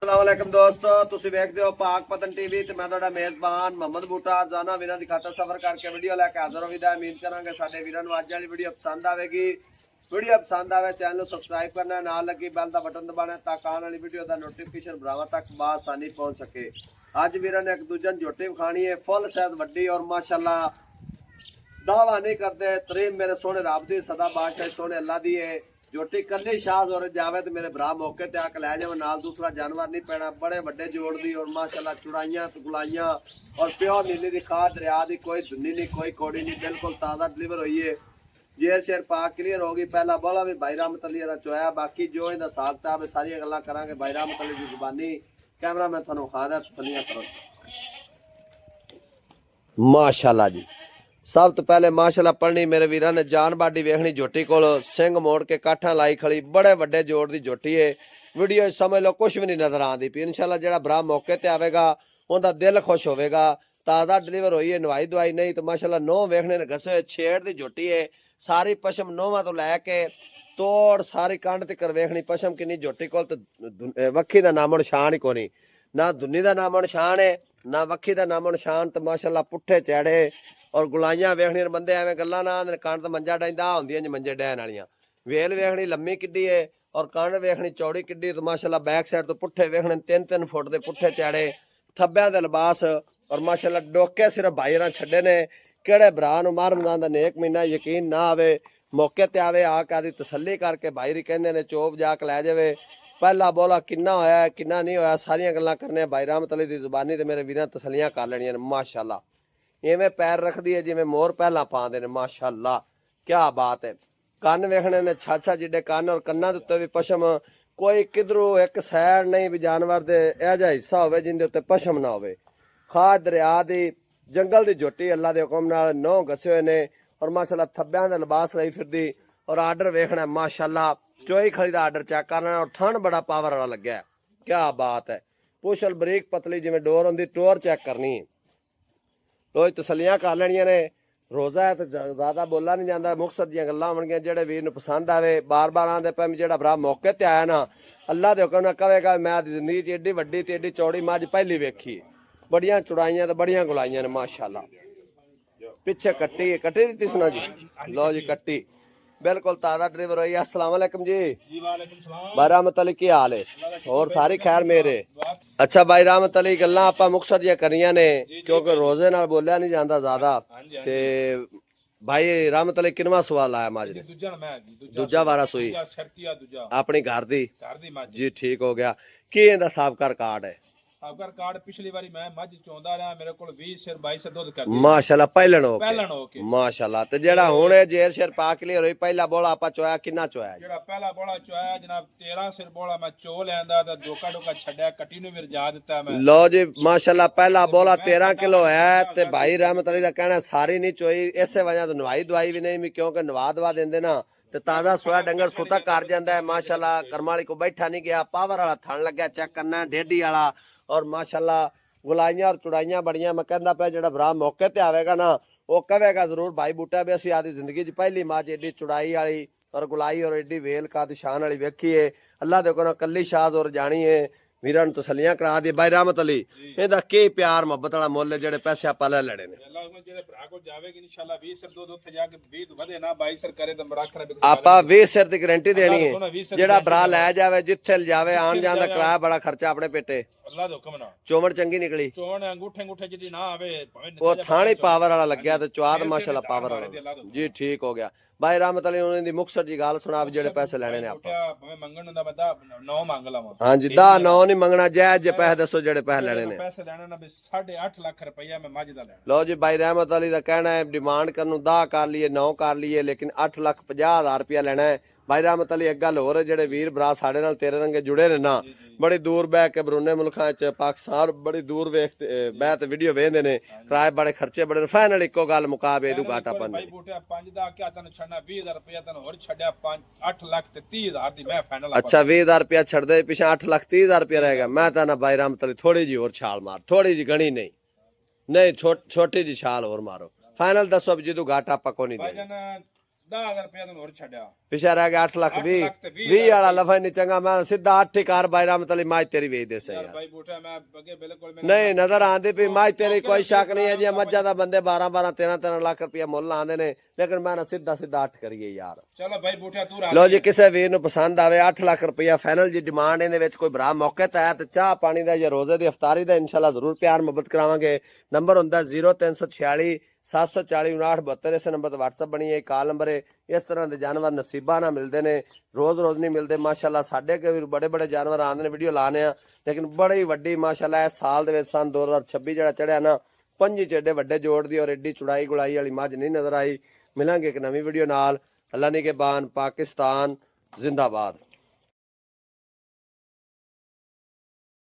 अस्सलामुअलैकुम दोस्तों, तुसी वेखदे हो पाक पतन टीवी ते मैं तुहाडा मेज़बान मोहम्मद बूटा जाना वीरां दी खातर सफर करके वीडियो लैके हाज़र हो विदा। उम्मीद करांगे साडे वीरां नूं अज वाली वीडियो पसंद आवेगी। वीडियो पसंद आवे चैनल नूं सबसक्राइब करना, नाल लगी बैल दा बटन दबाना ताकि आने वाली वीडियो दा नोटिफिकेशन भरावां तक बासानी पहुंच सके। अज वीरां ने एक दूजन झोटी विखाणी है, फुल शायद वड्डी और माशाअल्लाह दावा नहीं करते। तरीम मेरे सोने रब दी सदा बादशाह सोने अल्लाह दी है। झोटी कली शाज और जावे तो मेरे भरा मौके ते आके लै जावे, नाल दूसरा जानवर नहीं पैना। बड़े बड़े जोड़ दी और माशाल्लाह चुड़ाइयां गुलाइयां और प्योर नीली दी खाद दरिया दी, कोई धुनी नहीं कोई कोड़ी नहीं, बिल्कुल ताज़ा डिलीवर हुई है। जेर शेर पाक क्लीयर होगी। पहला बोला भी भाई रहमत अली दा चोया, बाकी जो इहदा हिसाब किताब सारियां गल्लां करांगे भाई रहमत अली दी जुबानी। कैमरा मैं थानू खादा तसलियां करो। माशाल्लाह जी, सब तो पहले माशाल्लाह पढ़नी मेरे वीर ने जान बाडी वेखनी। झोटी को सिंह मोड़ के काठा लाई खड़ी, बड़े वड्डे जोड़ की झोटी है। वीडियो समझ लो कुछ भी नहीं नजर आती पी। इंशाल्लाह जो भरा मौके ते आवेगा उनका दिल खुश होगा। ताज़ा डिलीवर हुई है, नवाई दवाई नहीं तो माशाल्लाह नौ वेखने ने घसे छेड़ की झोटी है। सारी पशम नौवां तो लैके तोड़ सारी कंड तक वेखनी। पशम किन्नी झोटी को वक्खी का नामो निशान ही कोनी, ना दुनी का नामो निशान है ना वक्खी का नामो निशान। तो माशाल्लाह पुट्ठे चैड़े और गुलाइयां वेखनी। बंदे एवं गल्लां ना कण मंजा डाइंदा होंदियां जी मंजे डैन वालियां। वेल वेखनी लम्मी किड्डी है और कण वेखनी चौड़ी किड्डी। तो माशाल्लाह बैक साइड तो पुट्ठे वेखने 3-3 फुट के पुट्ठे चैड़े, थब्बियां दे लिबास और माशाल्लाह डोके सिर्फ भाईरां छड्डे ने। किहड़े भरा नूं माह रमज़ान दा नेक महीना यकीन ना आवे, मौके ते आवे आके आदी तसल्ली करके भाई री कहंदे ने चोप जाके लै जावे। पहला बोला किन्ना होया किन्ना नहीं होया सारियां गल्लां करने भाई रहमत अली दी जुबानी ते मेरे वीरां तसल्लियां कर लैणियां ने। माशाल्लाह इवें पैर रखदी है जिवें मोर पहला पाते हैं। माशाल्लाह क्या बात है। कन्न वेखने ने छा जिडे कन्न और कन्ना दे उत्ते भी पशम, कोई किधरों एक सैड नहीं भी जानवर दे यह जिहा हिस्सा होवे जिंदे उत्ते पशम ना होवे। खाद दरिया दी जंगल दी झोटी अल्लाह दे हुक्म नाल नौ घसे हुए ने और माशाल्लाह थब्बियां दे लिबास लई फिरदी। और आर्डर वेखना माशाल्लाह चोई खड़ी दा आर्डर चेक करना और थन बड़ा पावर वाला लग्या। क्या बात है। पुछल बरीक पतली जिवें डोर होंदी, टोर चेक करनी है। तो तसलियां कर लैनियां ने। रोज़ा है तो ज़्यादा बोला नहीं जाता, मुखसद दियां गल्लां होणगियां जेहड़े वीर नूं पसंद आवे। बार बार आंदे पे जेहड़ा भरा मौके ते आया ना अल्लाह दे हुक्म नाल कहेगा मैं जिंदगी च एड्डी वड्डी ते एड्डी चौड़ी मझ पहली वेखी। बड़ियां चुड़ाइयां ते बड़ियां गुलाइयां ने माशाल्लाह। पिछे कट्टी कट्टी दी सुना जी, लो जी कट्टी बिल्कुल ताज़ा डिलीवर हुई। अस्सलाम वालेकुम जी। भाई रहमत अली की हाल है और सारी खैर मेरे। अच्छा भाई रहमत अली गल्लां आपां मुक्तसर जिहियां करियां ने क्योंकि रोजे नाल बोलिया नहीं जाता ज्यादा। ते भाई रहमत अली किनवा सवाल आया माज ने? दूजा वारा सुई अपनी घर दी जी, ठीक हो गया। की इहदा साबका रिकॉर्ड है? कार्ड पिछली बारी मैं मझ चोंदा रहा, मेरे को 20 सिर 22 सिर दूध कर माशाल्लाह पहलन हो के माशाल्लाह। ते जेड़ा हुण जेर शेर पा क्लियर होई पहला बोला आपा चोया किन्ना चोया? जेड़ा पहला बोला चोया जनाब 13 सिर बोला मैं चो लेंदा ते डोका डोका छड्या कटी नु भी रजा दिता मैं। लो जी माशाल्लाह पहला बोला 13 किलो है। ते भाई रहमत अली दा कहना सारी नहीं चोई, इसे वजह तो नवाई दवाई भी नहीं क्योंकि नवा दवा देंदे ना ते ताजा सोया डंगर सुता कर जांदा है। माशाल्लाह करमाली को बैठा नहीं गया, पावर वाला थन लग्या चेक करना डेडी वाला। और माशाल्लाह गुलाइयां और चुड़ाइयां बड़ियां। मैं कहंदा पिया जेड़ा भरा मौके ते आवेगा ना वो कहेगा जरूर भाई बूटा भी असीं आदी जिंदगी च पहली मझ एडी चुड़ाई वाली और गुलाई और एडी वेल का शान वाली वेखी है। अल्लाह दे कोल कल्ली शाज और जानी है। वीरां नूं तसल्लियां करा दी। भाई रहमत अली इहदा की प्यार मुहब्बत वाला मुੱਲ है जेड़े पैसे आपा ले लड़े ने? आपा 20 सिर की गारंटी देनी है। जेड़ा भरा लै जावे जिथे जावे आन जान दा किराया बड़ा खर्चा अपने पेटे। चोमड़ चंगी निकली, वो थाने पावर वाला लग्या ते चौद माशाल्लाह पावर वाला जी, ठीक हो गया। भाई रहमत अली उन्होंने मुक्तसर जी गल सुना जेड़े पैसे लेने ने आपा। हाँ जी 10 9 नहीं मंगना, जायज जे पैसे दसो जेड़े पैसे लेने ने। 8.5 लाख रुपया मैं मझ दा लेना। लो जी भाई रहमत अली दा कहना है डिमांड करनू 10 कर लिए 9 कर लिए लेकिन 8,50,000 रुपया लेना है। भाई रहमत अली एक गल होर जेड़े वीर भरा साडे नाल तेरे रंगे जुड़े ने ना बड़ी दूर बह के बरूने मुल्कां च पाकिस्तान बड़ी दूर वेख बह ते वीडियो वेंदे ने, किराए बड़े खर्चे बड़े। फाइनल इको गल मुकाबे इदू घाटा पन भाई बूटे 5 दा क्या तन छड़ना 20,000 रुपया तन होर छड्या 8,30,000 दी मैं फाइनल। अच्छा 20,000 रुपया छड़ दे पिछे 8,30,000 रुपया रहेगा। मैं तो ना भाई रहमत अली थोड़ी जी और छाल मार, थोड़ी जी घनी नहीं नहीं छोटी जी छाल और मारो। फाइनल दसो अब जिदू घाटा आपा को नहीं दे। 10,000 ਰੁਪਏ ਨੂੰ ਹੋਰ ਛੱਡਿਆ ਪਿਛਾ ਰਹਿ ਗਿਆ 8 ਲੱਖ 20 ਲੱਖ ਤੇ 20 20 ਵਾਲਾ ਲਫਾ ਨਹੀਂ ਚੰਗਾ ਮੈਂ ਸਿੱਧਾ 8 ਹੀ ਕਾਰ ਬਾਈ ਰਹਿਮਤ ਅਲੀ ਮਾਜ ਤੇਰੀ ਵੇਚ ਦੇ ਸੇ ਯਾਰ ਯਾਰ ਬਾਈ ਬੂਟਾ ਮੈਂ ਅੱਗੇ ਬਿਲਕੁਲ ਮੈਨੂੰ ਨਹੀਂ ਨਜ਼ਰ ਆਂਦੀ ਪਈ ਮਾਜ ਤੇਰੀ ਕੋਈ ਸ਼ੱਕ ਨਹੀਂ ਹੈ ਜੀ ਮੱਝਾਂ ਦਾ ਬੰਦੇ 12 12 13 13 ਲੱਖ ਰੁਪਇਆ ਮੁੱਲ ਆਂਦੇ ਨੇ ਲੇਕਿਨ ਮੈਂ ਨਾ ਸਿੱਧਾ 8 ਕਰੀਏ ਯਾਰ ਚਲੋ ਬਾਈ ਬੂਟਾ ਤੂੰ ਲੋ ਜੀ ਕਿਸੇ ਵੀਰ ਨੂੰ ਪਸੰਦ ਆਵੇ 8 ਲੱਖ ਰੁਪਇਆ ਫਾਈਨਲ ਜੀ ਡਿਮਾਂਡ ਇਹਦੇ ਵਿੱਚ ਕੋਈ ਭਰਾ ਮੌਕੇ ਤੇ ਆਇਆ ਤੇ ਚਾਹ ਪਾਣੀ ਦਾ ਜਾਂ ਰੋਜ਼ੇ ਦੀ ਇਫਤਾਰੀ ਦਾ ਇਨਸ਼ਾਅੱਲਾ ਜ਼ਰੂਰ ਪਿਆਰ ਮੁਹੱਬਤ ਕਰਾਵਾਂਗੇ ਨੰਬਰ ਹੁੰਦਾ 0346 740 5972 ਇਸੇ ਨੰਬਰ ਤੇ WhatsApp ਬਣੀ ਹੈ ਕਾਲ ਨੰਬਰ ਹੈ ਇਸ ਤਰ੍ਹਾਂ ਦੇ ਜਾਨਵਰ ਨਸੀਬਾਂ ਨਾਲ ਮਿਲਦੇ ਨੇ ਰੋਜ਼ ਨਹੀਂ ਮਿਲਦੇ ਮਾਸ਼ਾਅੱਲਾ ਸਾਡੇ ਕੇ ਵੀ ਬੜੇ ਬੜੇ ਜਾਨਵਰ ਆਉਂਦੇ ਨੇ ਵੀਡੀਓ ਲਾਣੇ ਆ ਲੇਕਿਨ ਬੜੀ ਵੱਡੀ ਮਾਸ਼ਾਅੱਲਾ ਇਸ ਸਾਲ ਦੇ ਵਿੱਚ ਸਨ 2026 ਜਿਹੜਾ ਚੜਿਆ ਨਾ ਪੰਜੀ ਚ ਏਡੇ ਵੱਡੇ ਜੋੜ ਦੀ ਔਰ ਏਡੀ ਚੁੜਾਈ ਗੁਲਾਈ ਵਾਲੀ ਮੱਝ ਨਹੀਂ ਨਜ਼ਰ ਆਈ ਮਿਲਾਂਗੇ ਇੱਕ ਨਵੀਂ ਵੀਡੀਓ ਨਾਲ ਅੱਲਾ ਨੀ ਕੇ ਬਾਨ ਪਾਕਿਸਤਾਨ ਜ਼ਿੰਦਾਬਾਦ।